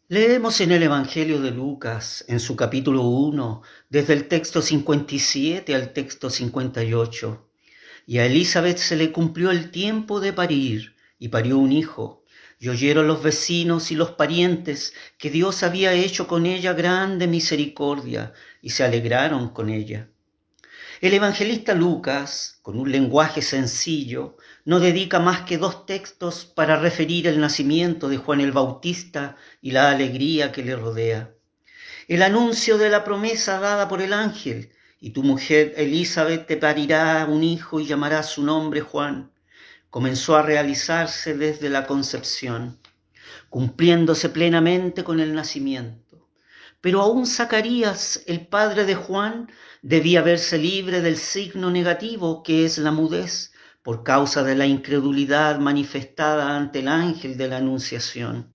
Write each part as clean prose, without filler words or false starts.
Leemos en el Evangelio de Lucas, en su capítulo 1, desde el texto 57 al texto 58. Y a Elizabeth se le cumplió el tiempo de parir, y parió un hijo. Y oyeron los vecinos y los parientes que Dios había hecho con ella grande misericordia, y se alegraron con ella. El evangelista Lucas, con un lenguaje sencillo, no dedica más que 2 textos para referir el nacimiento de Juan el Bautista y la alegría que le rodea. El anuncio de la promesa dada por el ángel: y tu mujer Elizabeth te parirá un hijo y llamará su nombre Juan, comenzó a realizarse desde la concepción, cumpliéndose plenamente con el nacimiento. Pero aún Zacarías, el padre de Juan, debía verse libre del signo negativo que es la mudez, por causa de la incredulidad manifestada ante el ángel de la Anunciación.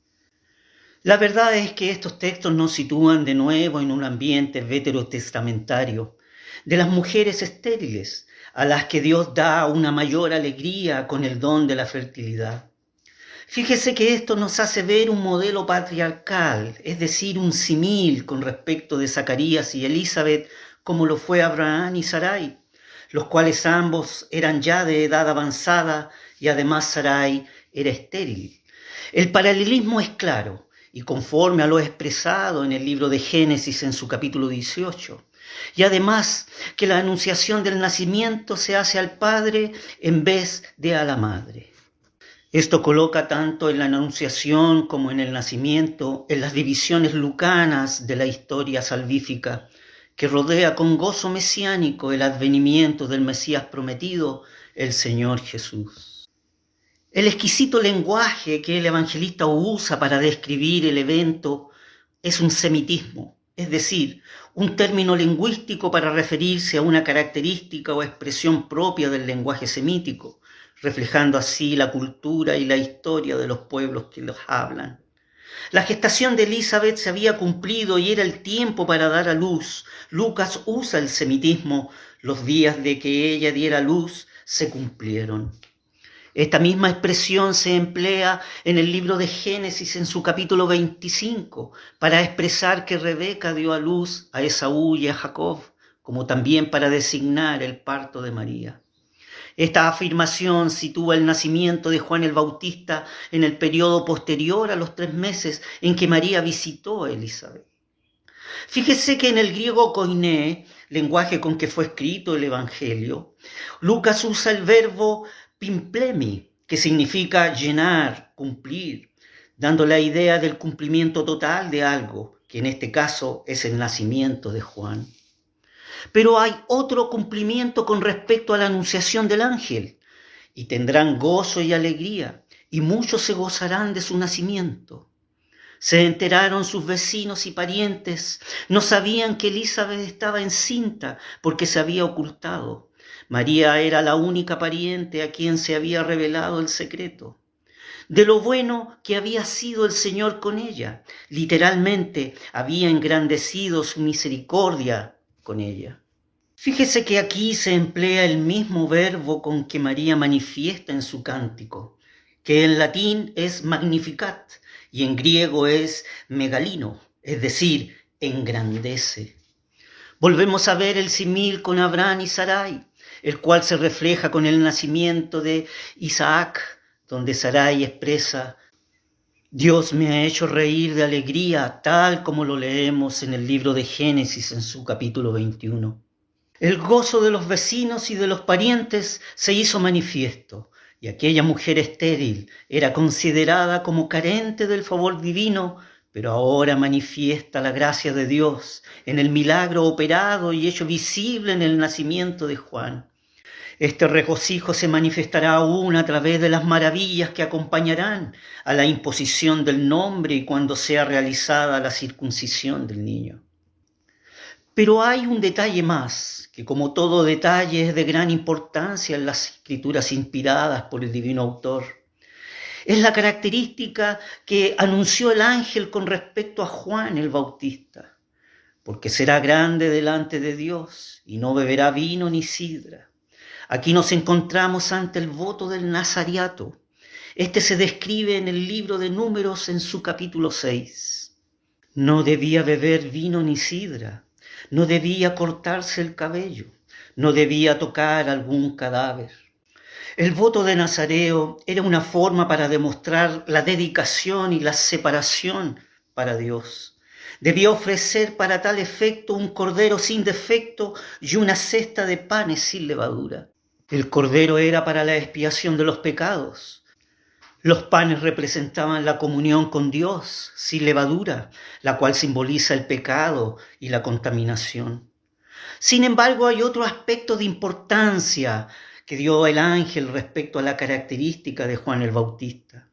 La verdad es que estos textos nos sitúan de nuevo en un ambiente veterotestamentario, de las mujeres estériles, a las que Dios da una mayor alegría con el don de la fertilidad. Fíjese que esto nos hace ver un modelo patriarcal, es decir, un símil con respecto de Zacarías y Elizabeth, como lo fue Abraham y Sarai, los cuales ambos eran ya de edad avanzada y además Sarai era estéril. El paralelismo es claro y conforme a lo expresado en el libro de Génesis en su capítulo 18. Y además que la anunciación del nacimiento se hace al padre en vez de a la madre. Esto coloca tanto en la anunciación como en el nacimiento en las divisiones lucanas de la historia salvífica, que rodea con gozo mesiánico el advenimiento del Mesías prometido, el Señor Jesús. El exquisito lenguaje que el evangelista usa para describir el evento es un semitismo, es decir, un término lingüístico para referirse a una característica o expresión propia del lenguaje semítico, reflejando así la cultura y la historia de los pueblos que los hablan. La gestación de Elizabeth se había cumplido y era el tiempo para dar a luz. Lucas usa el semitismo: los días de que ella diera luz se cumplieron. Esta misma expresión se emplea en el libro de Génesis en su capítulo 25 para expresar que Rebeca dio a luz a Esaú y a Jacob, como también para designar el parto de María. Esta afirmación sitúa el nacimiento de Juan el Bautista en el periodo posterior a los 3 meses en que María visitó a Elizabeth. Fíjese que en el griego koiné, lenguaje con que fue escrito el Evangelio, Lucas usa el verbo pimplemi, que significa llenar, cumplir, dando la idea del cumplimiento total de algo, que en este caso es el nacimiento de Juan. Pero hay otro cumplimiento con respecto a la anunciación del ángel: y tendrán gozo y alegría, y muchos se gozarán de su nacimiento. Se enteraron sus vecinos y parientes, no sabían que Elizabeth estaba encinta porque se había ocultado. María era la única pariente a quien se había revelado el secreto de lo bueno que había sido el Señor con ella. Literalmente había engrandecido su misericordia con ella. Fíjese que aquí se emplea el mismo verbo con que María manifiesta en su cántico, que en latín es magnificat y en griego es megalino, es decir, engrandece. Volvemos a ver el símil con Abraham y Sarai, el cual se refleja con el nacimiento de Isaac, donde Sarai expresa: Dios me ha hecho reír de alegría, tal como lo leemos en el libro de Génesis en su capítulo 21. El gozo de los vecinos y de los parientes se hizo manifiesto, y aquella mujer estéril era considerada como carente del favor divino, pero ahora manifiesta la gracia de Dios en el milagro operado y hecho visible en el nacimiento de Juan. Este regocijo se manifestará aún a través de las maravillas que acompañarán a la imposición del nombre y cuando sea realizada la circuncisión del niño. Pero hay un detalle más, que como todo detalle es de gran importancia en las escrituras inspiradas por el divino autor. Es la característica que anunció el ángel con respecto a Juan el Bautista: porque será grande delante de Dios y no beberá vino ni sidra. Aquí nos encontramos ante el voto del nazariato. Este se describe en el libro de Números en su capítulo 6. No debía beber vino ni sidra, no debía cortarse el cabello, no debía tocar algún cadáver. El voto de Nazareo era una forma para demostrar la dedicación y la separación para Dios. Debía ofrecer para tal efecto un cordero sin defecto y una cesta de panes sin levadura. El cordero era para la expiación de los pecados. Los panes representaban la comunión con Dios sin levadura, la cual simboliza el pecado y la contaminación. Sin embargo, hay otro aspecto de importancia que dio el ángel respecto a la característica de Juan el Bautista.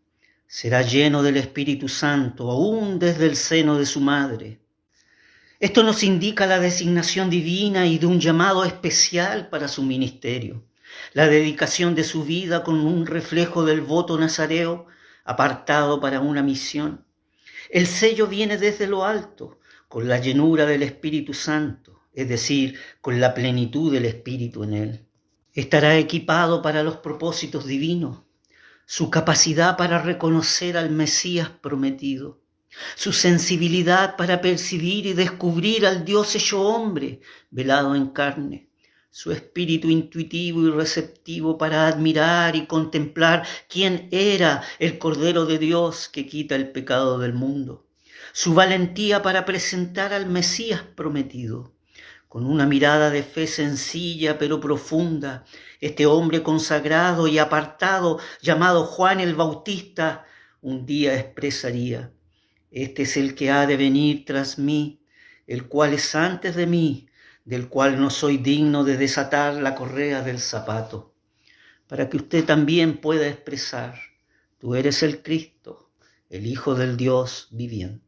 Será lleno del Espíritu Santo, aún desde el seno de su madre. Esto nos indica la designación divina y de un llamado especial para su ministerio. La dedicación de su vida con un reflejo del voto nazareo, apartado para una misión. El sello viene desde lo alto, con la llenura del Espíritu Santo, es decir, con la plenitud del Espíritu en él. Estará equipado para los propósitos divinos, su capacidad para reconocer al Mesías prometido, su sensibilidad para percibir y descubrir al Dios hecho hombre, velado en carne, su espíritu intuitivo y receptivo para admirar y contemplar quién era el Cordero de Dios que quita el pecado del mundo, su valentía para presentar al Mesías prometido. Con una mirada de fe sencilla pero profunda, este hombre consagrado y apartado, llamado Juan el Bautista, un día expresaría: este es el que ha de venir tras mí, el cual es antes de mí, del cual no soy digno de desatar la correa del zapato. Para que usted también pueda expresar: tú eres el Cristo, el Hijo del Dios viviente.